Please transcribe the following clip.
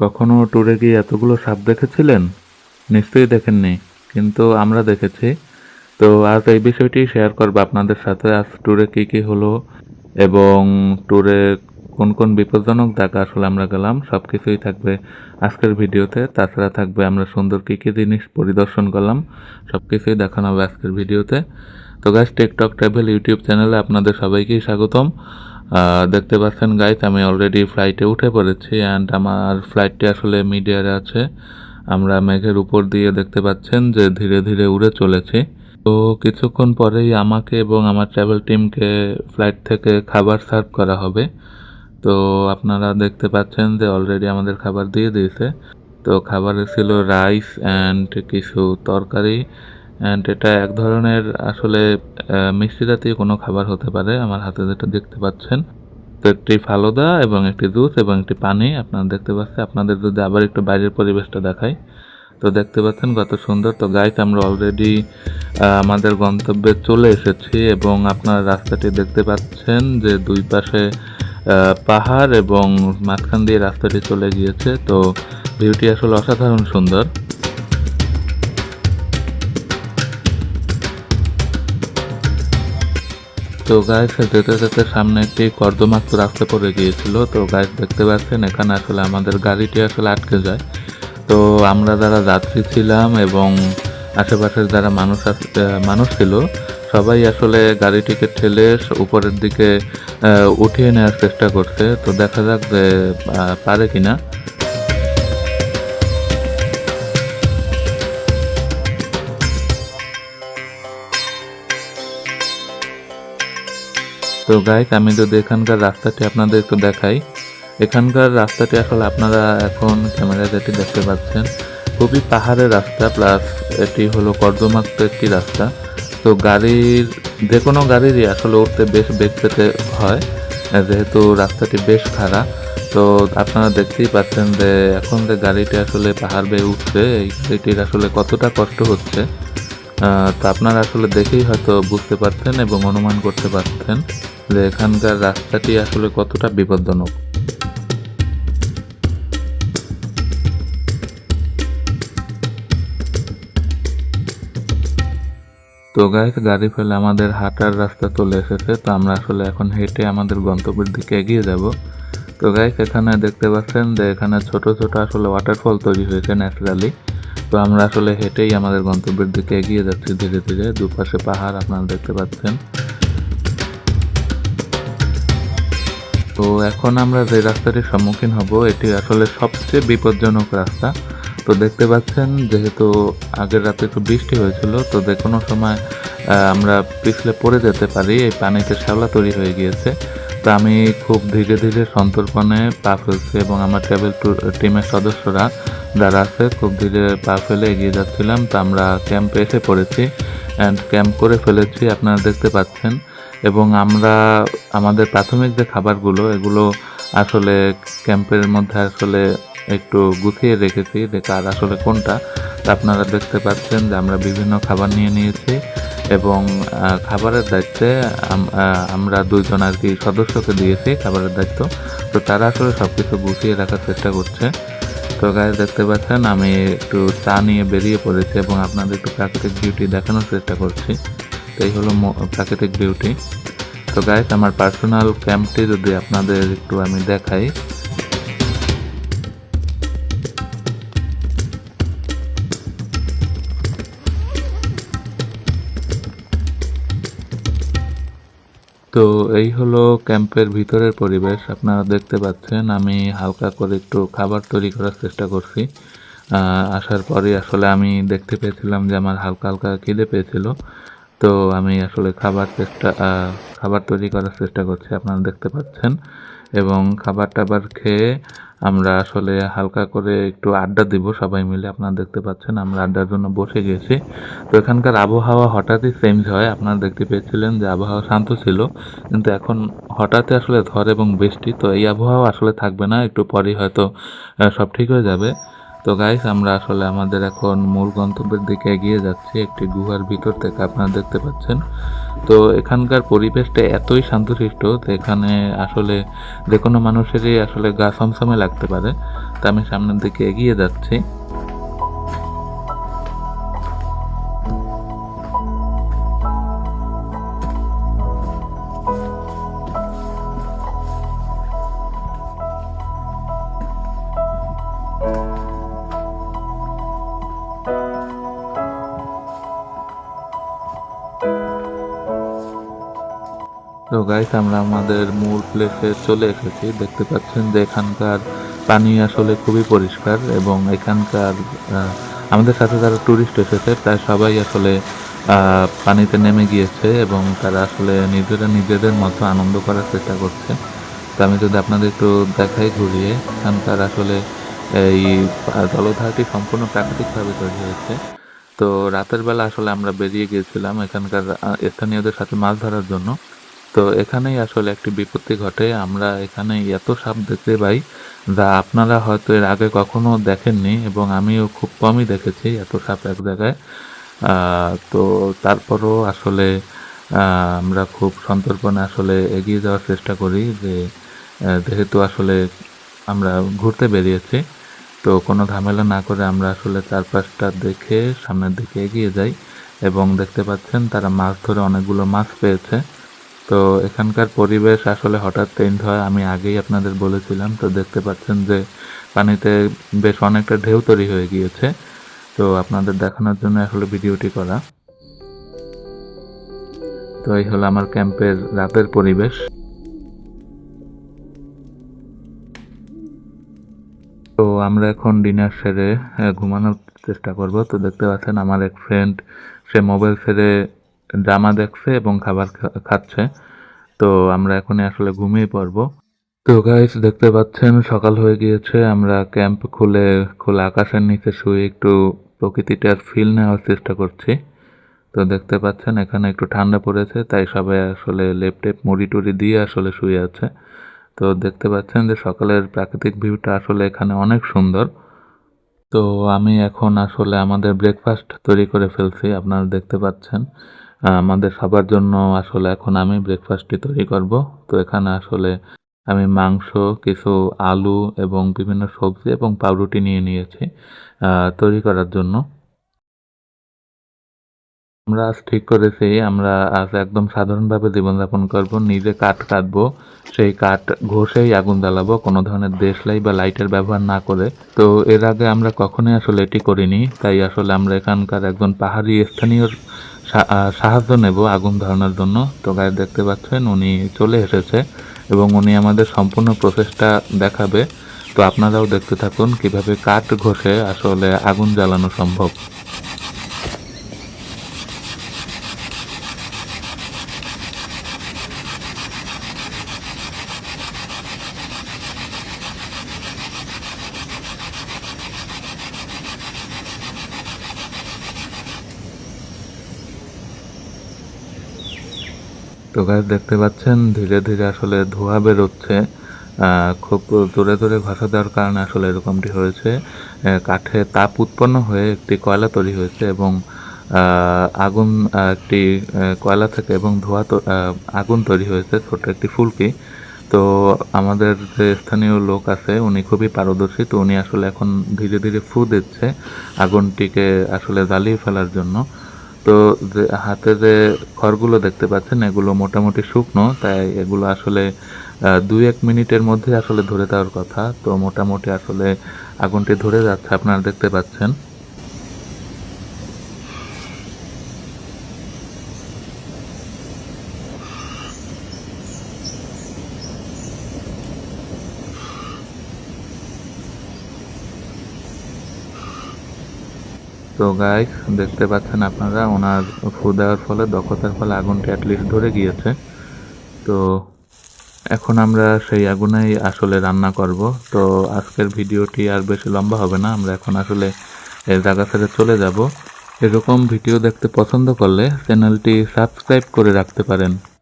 কখনো ট্যুরে গিয়ে এতগুলো সাপ দেখেছিলেন? নিশ্চয়ই দেখেননি, কিন্তু আমরা দেখেছি। তো আজ এই বিষয়টি শেয়ার করবো আপনাদের সাথে। আজ ট্যুরে কী কী হলো এবং ট্যুরে কোন কোন বিপজ্জনক জায়গা আসলে আমরা গেলাম, সব কিছুই থাকবে আজকের ভিডিওতে। তাছাড়া থাকবে আমরা সুন্দর কী কী জিনিস পরিদর্শন করলাম, সব কিছুই দেখানো হবে আজকের ভিডিওতে। তো গাইস, টিকটক ট্রাভেল ইউটিউব চ্যানেলে আপনাদের সবাইকেই স্বাগতম। দেখতে পাচ্ছেন গাইস, আমি অলরেডি ফ্লাইটে উঠে পড়েছি অ্যান্ড আমার ফ্লাইটটি আসলে মিড এয়ারে আছে। আমরা মেঘের উপর দিয়ে দেখতে পাচ্ছেন যে ধীরে ধীরে উড়ে চলেছে। তো কিছুক্ষণ পরেই আমাকে এবং আমার ট্রাভেল টিমকে ফ্লাইট থেকে খাবার সার্ভ করা হবে। তো আপনারা দেখতে পাচ্ছেন যে অলরেডি আমাদের খাবার দিয়ে দিয়েছে। তো খাবারে ছিল রাইস অ্যান্ড কিছু তরকারি অ্যান্ড এটা এক ধরনের আসলে মিষ্টি জাতীয় কোনো খাবার হতে পারে। আমার হাতে যেটা দেখতে পাচ্ছেন, তো একটি ফালুদা এবং একটি জুস এবং একটি পানি আপনারা দেখতে পাচ্ছেন। আপনাদের যদি আবার একটু বাইরের পরিবেশটা দেখাই, তো দেখতে পাচ্ছেন কত সুন্দর। তো গাইস, আমরা অলরেডি আমাদের গন্তব্যে চলে এসেছি এবং আপনারা রাস্তাটি দেখতে পাচ্ছেন যে দুই পাশে পাহাড় এবং মাঝখান দিয়ে রাস্তাটি চলে গিয়েছে। তো ভিউটি আসলে অসাধারণ সুন্দর। তো গাইস, যেতে যেতে সামনে একটি কর্দমাক্ত রাস্তা পড়ে গিয়েছিল। তো গাইস দেখতে পাচ্ছেন এখানে আসলে আমাদের গাড়িটি আসলে আটকে যায়। তো আমরা যারা যাত্রী ছিলাম এবং আশেপাশের যারা মানুষ ছিল, সবাই আসলে গাড়িটিকে ঠেলে উপরের দিকে উঠিয়ে নেওয়ার চেষ্টা করছে। তো দেখা যাক যে পারে কিনা। তো গাইস, আমি যদি এখানকার রাস্তাটি আপনাদের একটু দেখাই। এখানকার রাস্তাটি আসলে আপনারা এখন ক্যামেরা যেটি দেখতে পাচ্ছেন, খুবই পাহাড়ের রাস্তা, প্লাস এটি হলো কর্দমাক্ত একটি রাস্তা। তো যে কোনো গাড়িরই আসলে উঠতে বেশ বেগ পেতে হয়, যেহেতু রাস্তাটি বেশ খাড়া। তো আপনারা দেখতেই পাচ্ছেন যে এখন যে গাড়িটি আসলে পাহাড় বেয়ে উঠছে, এই গাড়িটির আসলে কতটা কষ্ট হচ্ছে। তো আপনারা আসলে দেখেই হয়তো বুঝতে পারছেন এবং অনুমান করতে পারছেন যে এখানকার রাস্তাটি আসলে কতটা বিপজ্জনক। তো গাইস, গাড়ি ফেলে আমাদের হাঁটার রাস্তা চলে এসেছে। তো আমরা আসলে এখন হেঁটে আমাদের গন্তব্যের দিকে এগিয়ে যাব। তো গাইস, এখানে দেখতে পাচ্ছেন যে এখানে ছোট ছোট আসলে ওয়াটারফল তৈরি হয়েছে ন্যাচারালি। তো আমরা আসলে হেঁটেই আমাদের গন্তব্যের দিকে এগিয়ে যাচ্ছি ধীরে ধীরে। দুপাশে পাহাড় আপনারা দেখতে পাচ্ছেন। তো এখন আমরা যে রাস্তাটির সম্মুখীন হব, এটি আসলে সবচেয়ে বিপজ্জনক রাস্তা। তো দেখতে পাচ্ছেন যেহেতু আগের রাতে একটু বৃষ্টি হয়েছিল, তো যে কোনো সময় আমরা পিছলে পড়ে যেতে পারি। এই পানিতে শ্যাওলা তৈরি হয়ে গিয়েছে। তো আমি খুব ধীরে ধীরে সন্তর্পণে পা ফেলছি এবং আমার ট্রাভেল টিমের সদস্যরা যারা আছে খুব ধীরে পা ফেলে এগিয়ে যাচ্ছিলাম। তো আমরা ক্যাম্পে এসে পড়েছি অ্যান্ড ক্যাম্প করে ফেলেছি, আপনারা দেখতে পাচ্ছেন। এবং আমরা আমাদের প্রাথমিক যে খাবারগুলো, এগুলো আসলে ক্যাম্পের মধ্যে আসলে একটু গুছিয়ে রেখেছি যে কার আসলে কোনটা। তা আপনারা দেখতে পাচ্ছেন যে আমরা বিভিন্ন খাবার নিয়ে নিয়েছি এবং খাবারের দায়িত্বে আমরা দুইজন আর কি সদস্যকে দিয়েছি খাবারের দায়িত্ব। তো তারা আসলে সব কিছু গুছিয়ে রাখার চেষ্টা করছে। তো গায়ে দেখতে পাচ্ছেন আমি একটু চা নিয়ে বেরিয়ে পড়েছি এবং আপনাদের একটু প্রাকৃতিক বিউটি দেখানোর চেষ্টা করছি। তো এই হলো প্রাকৃতিক বিউটি। তো গাইস, আমার পার্সোনাল ক্যাম্পটি যদি আপনাদের একটু আমি দেখাই। তো এই হলো ক্যাম্পের ভিতরের পরিবেশ। আপনারা দেখতে পাচ্ছেন আমি হালকা করে একটু খাবার তৈরি করার চেষ্টা করছি। আসার পরে আসলে আমি দেখতে পেয়েছিলাম যে আমার হালকা হালকা খিদে পেয়েছিল। তো আমি আসলে খাবার তৈরি করার চেষ্টা করছি, আপনারা দেখতে পাচ্ছেন। এবং খাবার টাবার খেয়ে আমরা আসলে হালকা করে একটু আড্ডা দিব সবাই মিলে। আপনারা দেখতে পাচ্ছেন আমরা আড্ডার জন্য বসে গেছি। তো এখানকার আবহাওয়া হঠাৎই চেঞ্জ হয়। আপনারা দেখতে পেয়েছিলেন যে আবহাওয়া শান্ত ছিল, কিন্তু এখন হঠাৎই আসলে ঝড় এবং বৃষ্টি। তো এই আবহাওয়া আসলে থাকবে না, একটু পরেই হয়তো সব ঠিক হয়ে যাবে। তো গাইস, আমরা আসলে আমাদের এখন মূল গন্তব্যের দিকে এগিয়ে যাচ্ছি একটি গুহার ভিতর থেকে, আপনারা দেখতে পাচ্ছেন। তো এখানকার পরিবেশটা এতই শান্তশিষ্ট যে এখানে আসলে যে কোনো মানুষেরই আসলে গা ছমছমে লাগতে পারে। তো আমি সামনের দিকে এগিয়ে যাচ্ছি। তো গাইস, আমরা আমাদের মূল প্লেসে চলে এসেছি। দেখতে পাচ্ছেন যে এখানকার পানি আসলে খুবই পরিষ্কার এবং এখানকার আমাদের সাথে যারা ট্যুরিস্ট এসেছে প্রায় সবাই আসলে পানিতে নেমে গিয়েছে এবং তারা আসলে নিজেরা নিজেদের মতো আনন্দ করার চেষ্টা করছে। তো আমি যদি আপনাদের একটু দেখাই ঘুরিয়ে, এখানকার আসলে এই জলধারটি সম্পূর্ণ প্রাকৃতিকভাবে তৈরি হয়েছে। তো রাতের বেলা আসলে আমরা বেরিয়ে গিয়েছিলাম এখানকার স্থানীয়দের সাথে মাছ ধরার জন্য। তো এখানেই আসলে একটি বিপত্তি ঘটে। আমরা এখানে এত সাপ দেখতে পাই যা আপনারা হয়তো এর আগে কখনো দেখেননি এবং আমিও খুব কমই দেখেছি এত সাপ এক জায়গায়। তো তারপরও আসলে আমরা খুব সন্তর্পণে আসলে এগিয়ে যাওয়ার চেষ্টা করি যে যেহেতু আসলে আমরা ঘুরতে বেরিয়েছি, তো কোনো ঝামেলা না করে আমরা আসলে চারপাশটা দেখে সামনের দিকে এগিয়ে যাই এবং দেখতে পাচ্ছেন তারা মাছ ধরে অনেকগুলো মাছ পেয়েছে। তো এখানকার পরিবেশ আসলে হঠাৎ চেঞ্জ হয়, আমি আগেই আপনাদের বলেছিলাম। তো দেখতে পাচ্ছেন যে পানিতে বেশ অনেকটা ঢেউ তৈরি হয়ে গিয়েছে। তো আপনাদের দেখানোর জন্য আসলে ভিডিওটি করা। তো এই হলো আমার ক্যাম্পের রাতের পরিবেশ। তো আমরা এখন ডিনার সেরে ঘুমানোর চেষ্টা করব। তো দেখতে পাচ্ছেন আমার এক ফ্রেন্ড, সে মোবাইল ছেড়ে ড্রামা দেখছে এবং খাবার খাচ্ছে। তো আমরা এখনই আসলে ঘুমিয়ে পড়বো। তো গাইস, দেখতে পাচ্ছেন সকাল হয়ে গিয়েছে। আমরা ক্যাম্প খুলে খোলা আকাশের নিচে শুয়ে একটু প্রকৃতিটার ফিল নেওয়ার চেষ্টা করছি। তো দেখতে পাচ্ছেন এখানে একটু ঠান্ডা পড়েছে, তাই সবাই আসলে লেপ টেপ মুড়ি টুড়ি দিয়ে আসলে শুয়ে আছে। তো দেখতে পাচ্ছেন যে সকালের প্রাকৃতিক ভিউটা আসলে এখানে অনেক সুন্দর। তো আমি এখন আসলে আমাদের ব্রেকফাস্ট তৈরি করে ফেলছি, আপনারা দেখতে পাচ্ছেন। আমাদের সবার জন্য আসলে এখন আমি ব্রেকফাস্টটি তৈরি করব। তো এখানে আসলে আমি মাংস, কিছু আলু এবং বিভিন্ন সবজি এবং পাউরুটি নিয়ে নিয়েছি তৈরি করার জন্য। আমরা আজ ঠিক করেছি আমরা আজ একদম সাধারণভাবে জীবনযাপন করব। নিজে কাঠ কাটবো, সেই কাঠ ঘষেই আগুন জ্বালাবো, কোনো ধরনের দেশলাই বা লাইটের ব্যবহার না করে। তো এর আগে আমরা কখনোই আসলে এটি করিনি, তাই আসলে আমরা এখানকার একজন পাহাড়ি স্থানীয় সাহায্য নেব আগুন ধরানোর জন্য। তো গায়ে দেখতে পাচ্ছেন উনি চলে এসেছে এবং উনি আমাদের সম্পূর্ণ প্রসেসটা দেখাবে। তো আপনারাও দেখতে থাকুন কিভাবে কাঠ ঘষে আসলে আগুন জ্বালানো সম্ভব। তো গাইস, দেখতে পাচ্ছেন ধীরে ধীরে আসলে ধোঁয়া বেরোচ্ছে। খুব জোরে জোরে ঘষা দেওয়ার কারণে আসলে এরকমটি হয়েছে। কাঠে তাপ উৎপন্ন হয়ে একটি কয়লা তৈরি হয়েছে এবং আগুন একটি কয়লা থেকে এবং ধোঁয়া আগুন তৈরি হয়েছে ছোট একটি ফুলকি। তো আমাদের যে স্থানীয় লোক আছে উনি খুবই পারদর্শী। তো উনি আসলে এখন ধীরে ধীরে ফু দিচ্ছে আগুনটিকে আসলে জ্বালিয়ে ফেলার জন্য। তো যে হাতে যে খড়গুলো দেখতে পাচ্ছেন এগুলো মোটামুটি শুকনো, তাই এগুলো আসলে 2-1 মিনিটের মধ্যে আসলে ধরে দেওয়ার কথা। তো মোটামুটি আসলে আগুনটি ধরে যাচ্ছে, আপনারা দেখতে পাচ্ছেন। তো গাইস, দেখতে পাচ্ছেন আপনারা ওনার ফু দেওয়ার ফলে, দক্ষতার ফলে আগুনটি অ্যাটলিস্ট ধরে গিয়েছে। তো এখন আমরা সেই আগুনেই আসলে রান্না করব। তো আজকের ভিডিওটি আর বেশি লম্বা হবে না, আমরা এখন আসলে এই জায়গা ছেড়ে চলে যাব। এরকম ভিডিও দেখতে পছন্দ করলে চ্যানেলটি সাবস্ক্রাইব করে রাখতে পারেন।